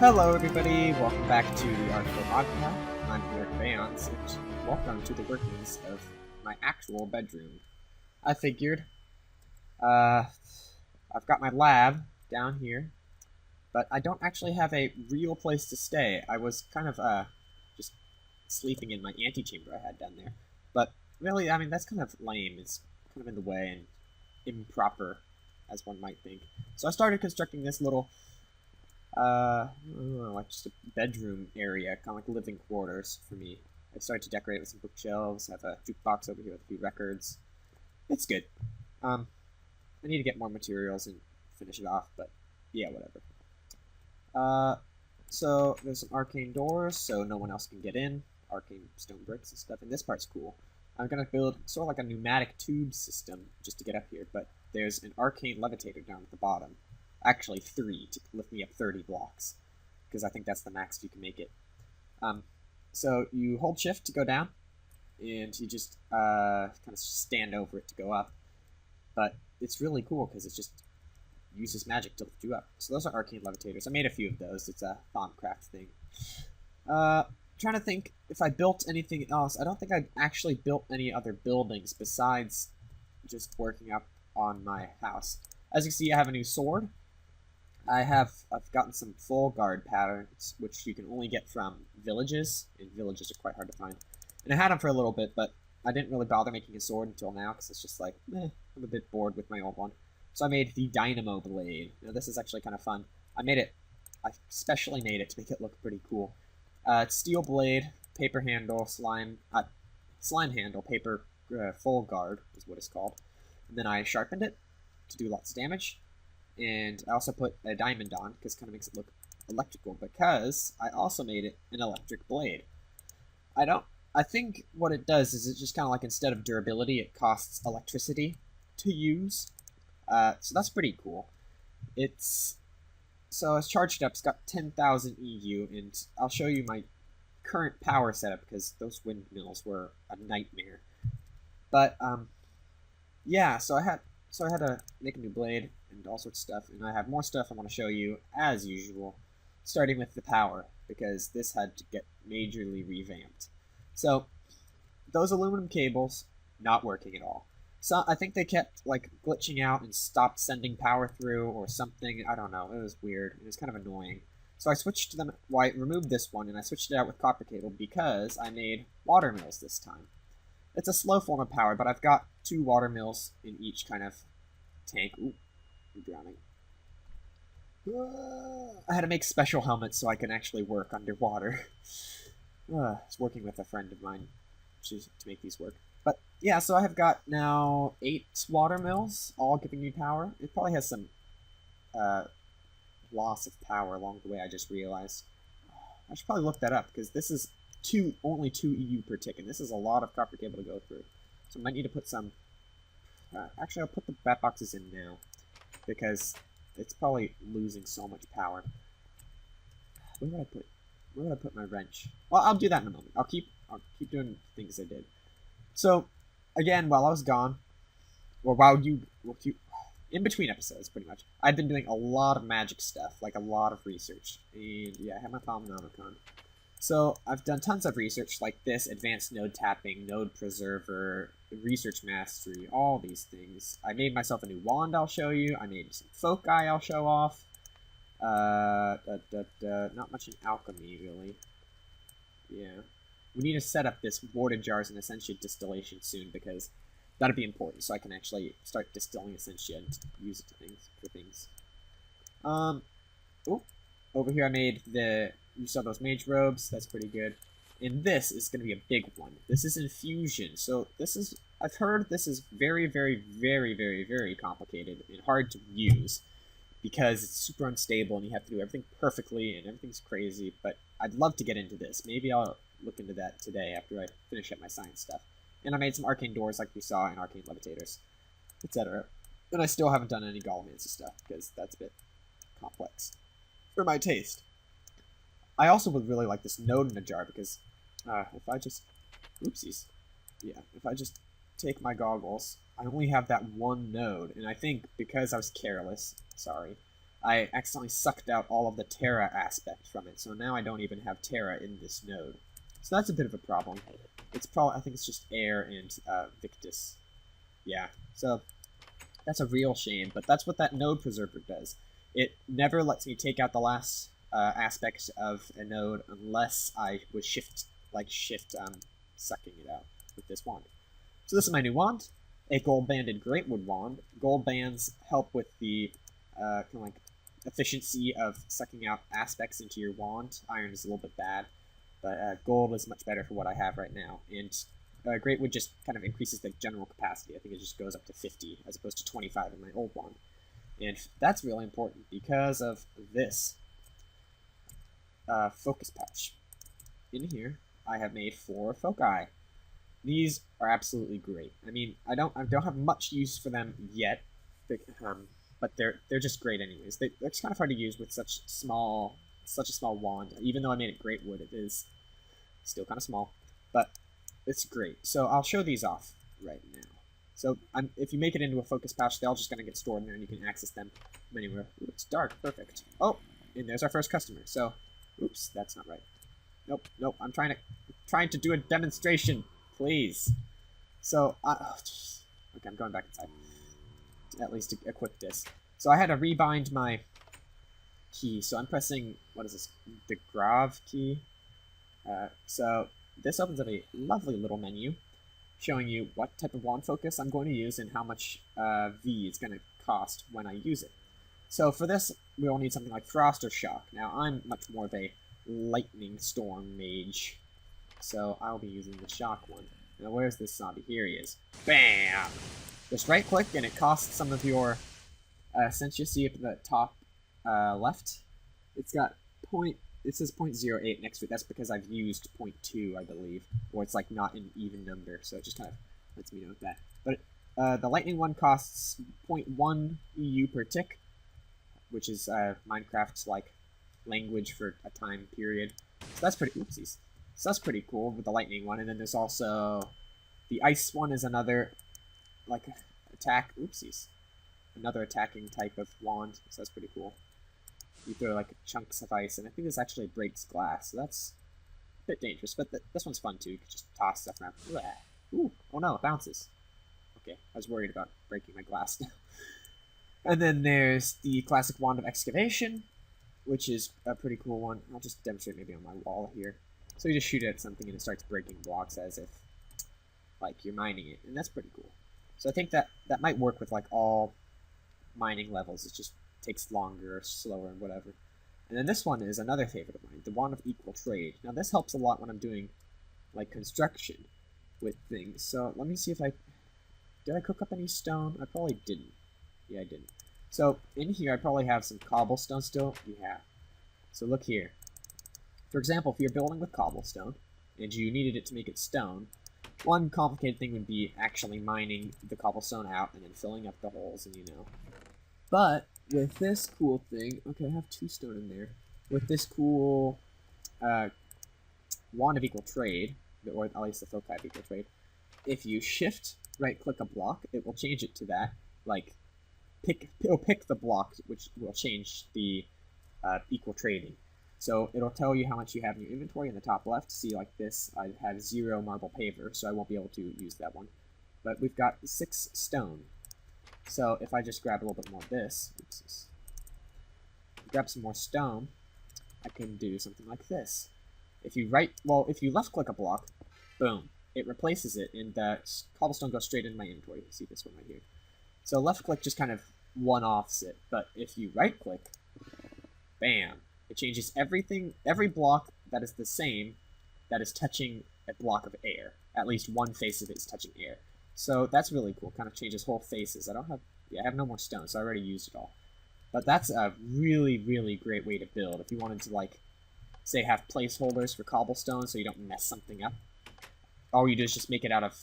Hello everybody, welcome back to the ArkCore podcast. I'm TheArkOfAeons, and welcome to the workings of my actual bedroom. I figured, I've got my lab down here, but I don't actually have a real place to stay. I was kind of, just sleeping in my antechamber I had down there. But really, I mean, that's kind of lame. It's kind of in the way and improper, as one might think. So I started constructing this little like just a bedroom area, kind of like living quarters for me. I started to decorate with some bookshelves, have a jukebox over here with a few records. It's good. I need to get more materials and finish it off, but yeah, whatever. So there's some arcane doors, so no one else can get in. Arcane stone bricks and stuff, and this part's cool. I'm gonna build sort of like a pneumatic tube system just to get up here, but there's an arcane levitator down at the bottom. Actually 3 to lift me up 30 blocks, because I think that's the max you can make it. So you hold shift to go down, and you just kind of stand over it to go up. But it's really cool because it just uses magic to lift you up. So those are arcane levitators. I made a few of those. It's a Thaumcraft thing. Trying to think if I built anything else. I don't think I actually built any other buildings besides just working up on my house. As you can see, I have a new sword. I've gotten some full guard patterns, which you can only get from villages, and villages are quite hard to find. And I had them for a little bit, but I didn't really bother making a sword until now, because it's just like, I'm a bit bored with my old one. So I made the Dynamo Blade. Now this is actually kind of fun. I specially made it to make it look pretty cool. It's steel blade, paper handle, slime handle, paper full guard is what it's called. And then I sharpened it to do lots of damage. And I also put a diamond on, because it kind of makes it look electrical, because I also made it an electric blade. I think what it does is it just kind of like, instead of durability, it costs electricity to use. So that's pretty cool. So it's charged up, it's got 10,000 EU, and I'll show you my current power setup, because those windmills were a nightmare. But, yeah, so I had to make a new blade and all sorts of stuff, and I have more stuff I want to show you, as usual, starting with the power, because this had to get majorly revamped. So, those aluminum cables, not working at all. So, I think they kept, like, glitching out and stopped sending power through, or something, I don't know, it was weird, it was kind of annoying. So I switched them, I removed this one, and I switched it out with copper cable, because I made water mills this time. It's a slow form of power, but I've got 2 water mills in each kind of tank. Ooh, I'm drowning. I had to make special helmets so I can actually work underwater. I was working with a friend of mine to make these work. But yeah, so I have got now 8 water mills, all giving me power. It probably has some loss of power along the way, I just realized. I should probably look that up, because this is only 2 EU per tick, and this is a lot of copper cable to go through. So I might need to put some... actually, I'll put the bat boxes in now, because it's probably losing so much power. Where would I put my wrench? Well, I'll do that in a moment. I'll keep doing things I did. So, again, while I was gone, or in between episodes, pretty much, I've been doing a lot of magic stuff, like a lot of research. And yeah, I have my Thaumonomicon. So I've done tons of research like this, advanced node tapping, node preserver, research mastery, all these things. I made myself a new wand I'll show you. I made some foci I'll show off. Not much in alchemy, really. Yeah. We need to set up this warden jars and essentia distillation soon, because that'll be important, so I can actually start distilling essentia and use it for things. Over here I made you saw those mage robes, that's pretty good. And this is going to be a big one. This is infusion, so I've heard this is very, very, very, very, very complicated and hard to use, because it's super unstable and you have to do everything perfectly and everything's crazy, but I'd love to get into this. Maybe I'll look into that today after I finish up my science stuff. And I made some arcane doors like we saw, and arcane levitators, etc. And I still haven't done any Golemancy stuff, because that's a bit complex for my taste. I also would really like this node in a jar, because if I just... Oopsies. Yeah, if I just take my goggles, I only have that one node, and I think because I was careless, sorry, I accidentally sucked out all of the Terra aspect from it, so now I don't even have Terra in this node. So that's a bit of a problem. It's probably, I think it's just Air and Victus. Yeah, so that's a real shame, but that's what that node preserver does. It never lets me take out the last aspect of a node unless I was sucking it out with this wand. So this is my new wand, a gold-banded Greatwood wand. Gold bands help with the kind of like efficiency of sucking out aspects into your wand. Iron is a little bit bad, but gold is much better for what I have right now. And Greatwood just kind of increases the general capacity. I think it just goes up to 50 as opposed to 25 in my old wand. And that's really important because of this focus pouch. In here, I have made 4 foci. These are absolutely great. I mean, I don't have much use for them yet, but they're just great anyways. They're kind of hard to use with such a small wand. Even though I made it Greatwood, it is still kind of small, but it's great. So I'll show these off right now. So if you make it into a focus pouch, they're all just going to get stored in there, and you can access them from anywhere. Ooh, it's dark. Perfect. Oh, and there's our first customer. So, oops, that's not right. Nope. I'm trying to do a demonstration, please. So, okay, I'm going back inside. At least to equip this. So I had to rebind my key. So I'm pressing, what is this? The Grav key. So this opens up a lovely little menu showing you what type of wand focus I'm going to use and how much V is going to cost when I use it. So for this, we will need something like Frost or Shock. Now I'm much more of a Lightning Storm mage, so I'll be using the Shock one. Now where's this zombie? Here he is. Bam! Just right click and it costs some of your, since you see at the top left, it's got it says 0.08 next to it. That's because I've used 0.2, I believe, or it's like not an even number, so it just kind of lets me know that. But the lightning one costs 0.1 EU per tick, which is Minecraft's like language for a time period. So that's pretty oopsies. So that's pretty cool with the lightning one, and then there's also the ice one is another like attack. Oopsies, another attacking type of wand. So that's pretty cool. You throw like chunks of ice, and I think this actually breaks glass, so that's a bit dangerous, but this one's fun too. You can just toss stuff around. Ooh, oh no, it bounces. Okay, I was worried about breaking my glass. And then there's the classic Wand of Excavation, which is a pretty cool one. I'll just demonstrate maybe on my wall here. So you just shoot it at something and it starts breaking blocks as if like you're mining it, and that's pretty cool. So I think that might work with like all mining levels. It just takes longer or slower and whatever. And then this one is another favorite of mine, the Wand of Equal Trade. Now this helps a lot when I'm doing like construction with things. So let me see if did I cook up any stone? I probably didn't. Yeah, I didn't. So in here I probably have some cobblestone still. Yeah. So look here. For example, if you're building with cobblestone and you needed it to make it stone, one complicated thing would be actually mining the cobblestone out and then filling up the holes, and But with this cool thing, okay, I have 2 stone in there. With this cool Wand of Equal Trade, or at least the Foci of Equal Trade, if you shift right-click a block, it will change it to that. Like, it'll pick the block, which will change the equal trading. So it'll tell you how much you have in your inventory in the top left. See, like this, I have 0 marble paver, so I won't be able to use that one. But we've got 6 stone. So if I just grab a little bit more of this, grab some more stone, I can do something like this. If you left-click a block, boom, it replaces it, and that cobblestone goes straight into my inventory. See this one right here. So left-click just kind of one-offs it, but if you right-click, bam, it changes everything, every block that is the same, that is touching a block of air. At least one face of it is touching air. So that's really cool. Kind of changes whole faces. I have no more stone, so I already used it all. But that's a really, really great way to build. If you wanted to, like, say, have placeholders for cobblestone so you don't mess something up. All you do is just make it out of,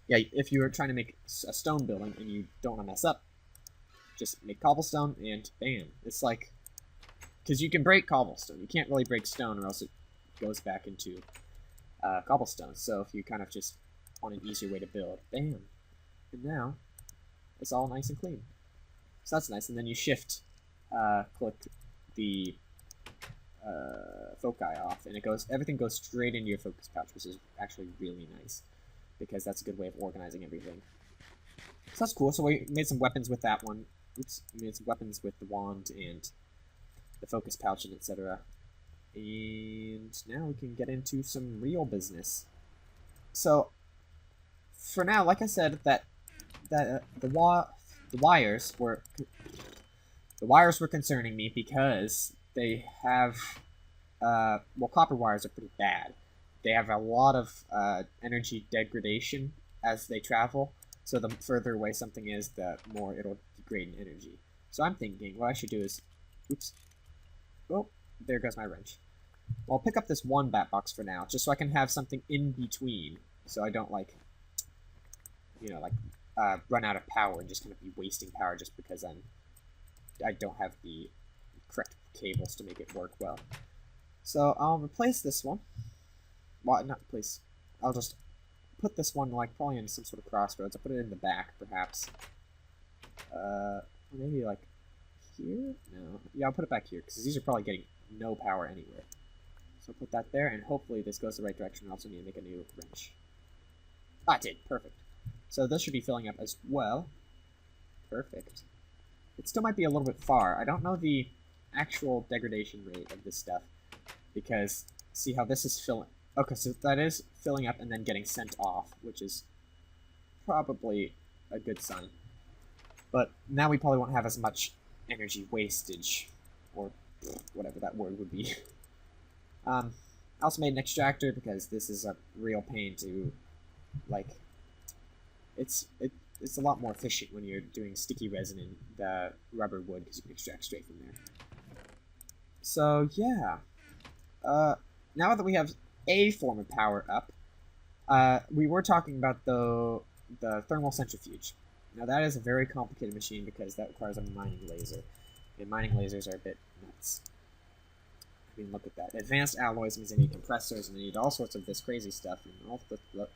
if you were trying to make a stone building and you don't want to mess up, just make cobblestone and bam. It's like, because you can break cobblestone. You can't really break stone or else it goes back into cobblestone. So if you kind of just want an easier way to build, bam. And now, it's all nice and clean. So that's nice. And then you shift, click the foci off, and everything goes straight into your focus pouch, which is actually really nice, because that's a good way of organizing everything. So that's cool. So we made some weapons with that one. Oops, we made some weapons with the wand and the focus pouch and etc. And now we can get into some real business. So for now, like I said, the wires were concerning me because they have well, copper wires are pretty bad. They have a lot of energy degradation as they travel. So the further away something is, the more it'll degrade in energy. So I'm thinking what I should do is, oops, oh, there goes my wrench. Well, I'll pick up this one bat box for now, just so I can have something in between, so I don't like, you know, like run out of power and just kind of be wasting power just because I don't have the correct cables to make it work well. So I'll replace this one. Well, not replace. I'll just put this one like probably in some sort of crossroads. I'll put it in the back, perhaps. Maybe like here? No. Yeah, I'll put it back here because these are probably getting no power anywhere. So I'll put that there, and hopefully this goes the right direction. I also need to make a new wrench. Ah, it did. Perfect. So this should be filling up as well. Perfect. It still might be a little bit far. I don't know the actual degradation rate of this stuff, because see how this is filling. Okay, so that is filling up and then getting sent off, which is probably a good sign. But now we probably won't have as much energy wastage, or whatever that word would be. I also made an extractor because this is a real pain to, like, it's a lot more efficient when you're doing sticky resin in the rubber wood because you can extract straight from there. So yeah, now that we have a form of power up, we were talking about the thermal centrifuge. Now that is a very complicated machine because that requires a mining laser, and mining lasers are a bit nuts. I mean, look at that. Advanced alloys means they need compressors and they need all sorts of this crazy stuff and all the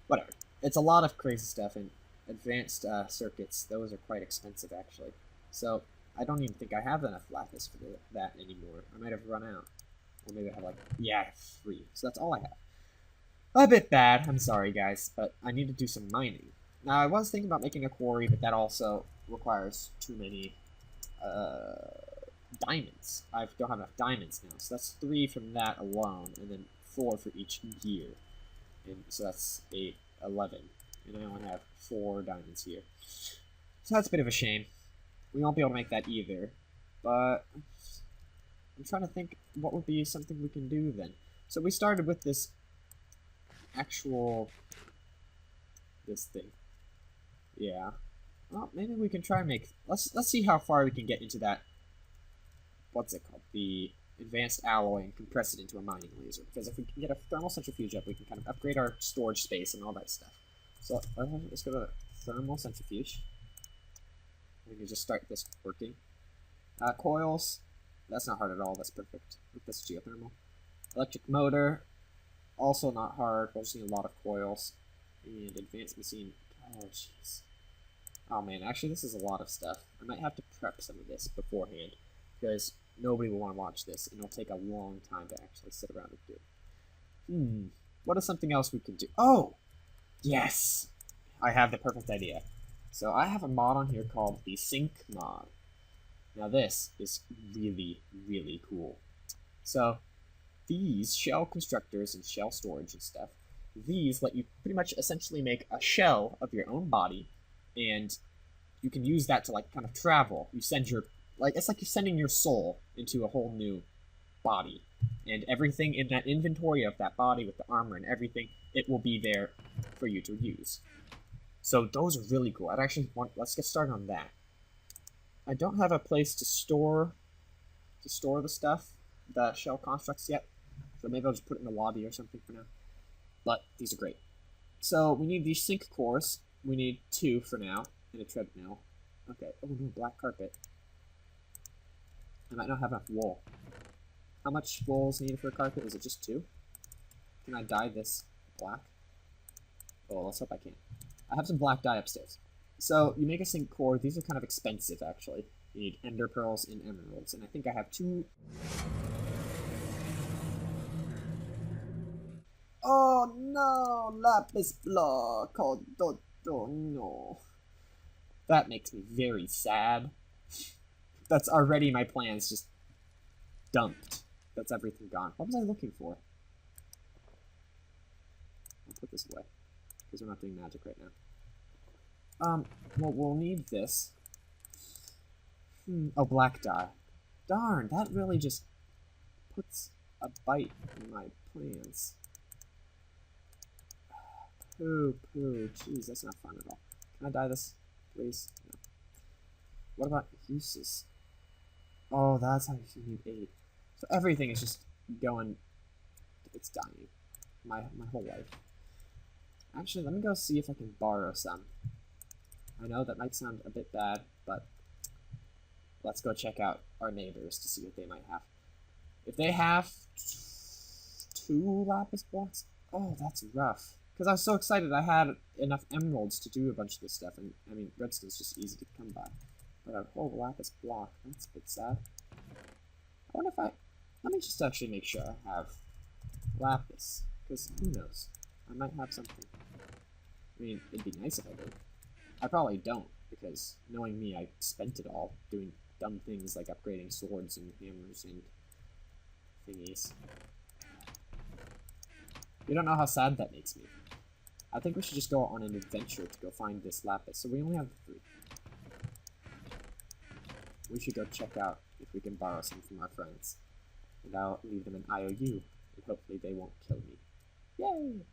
whatever. It's a lot of crazy stuff, and advanced circuits, those are quite expensive actually. So I don't even think I have enough Lapis for that anymore. I might have run out. Or maybe I have like, yeah, I have 3. So that's all I have. A bit bad, I'm sorry guys, but I need to do some mining. Now I was thinking about making a quarry, but that also requires too many diamonds. I don't have enough diamonds now, so that's 3 from that alone, and then 4 for each gear. And so that's 8, 11. And I only have 4 diamonds here. So that's a bit of a shame. We won't be able to make that either. But I'm trying to think what would be something we can do then. So we started with this this thing. Yeah. Well, maybe we can try and make, let's see how far we can get into that, what's it called? The advanced alloy, and compress it into a mining laser. Because if we can get a thermal centrifuge up, we can kind of upgrade our storage space and all that stuff. So let's go to thermal centrifuge. We can just start this working. Coils, that's not hard at all, that's perfect. That's geothermal. Electric motor, also not hard, we'll just need a lot of coils. And advanced machine, oh jeez. Oh man, actually this is a lot of stuff. I might have to prep some of this beforehand, because nobody will want to watch this, and it'll take a long time to actually sit around and do. What is something else we can do? Oh! Yes! I have the perfect idea. So I have a mod on here called the Sync mod. Now this is really, really cool. So these shell constructors and shell storage and stuff, these let you pretty much essentially make a shell of your own body, and you can use that to like kind of travel. You send your, like, it's like you're sending your soul into a whole new body, and everything in that inventory of that body with the armor and everything, it will be there for you to use. So those are really cool. I'd actually let's get started on that. I don't have a place to store the stuff, the shell constructs yet, so maybe I'll just put it in the lobby or something for now. But these are great. So we need these sync cores. We need 2 for now, and a treadmill. Okay. Oh no, black carpet. I might not have enough wool. How much wool is needed for a carpet? Is it just 2? Can I dye this black? Oh, let's hope I can. I have some black dye upstairs. So you make a sync core. These are kind of expensive, actually. You need ender pearls and emeralds, and I think I have 2. Oh no, Lapis block. Oh, no. That makes me very sad. That's already my plans just dumped. That's everything gone. What was I looking for? I'll put this away, because we're not doing magic right now. Well, we'll need this. Oh, black dye. Darn, that really just puts a bite in my plans. Poo. Jeez, that's not fun at all. Can I dye this, please? No. What about uses? Oh, that's how you need 8. So everything is just going... It's dying. My whole life. Actually, let me go see if I can borrow some. I know that might sound a bit bad, but let's go check out our neighbors to see what they might have. If they have 2 lapis blocks, oh, that's rough. Because I was so excited I had enough emeralds to do a bunch of this stuff, and I mean, redstone's just easy to come by. But a whole lapis block, that's a bit sad. I wonder if let me just actually make sure I have lapis, because who knows? I might have something. I mean, it'd be nice if I did. I probably don't, because knowing me, I spent it all doing dumb things like upgrading swords and hammers and thingies. You don't know how sad that makes me. I think we should just go on an adventure to go find this lapis. So we only have 3. We should go check out if we can borrow some from our friends. And I'll leave them an IOU, and hopefully they won't kill me. Yay!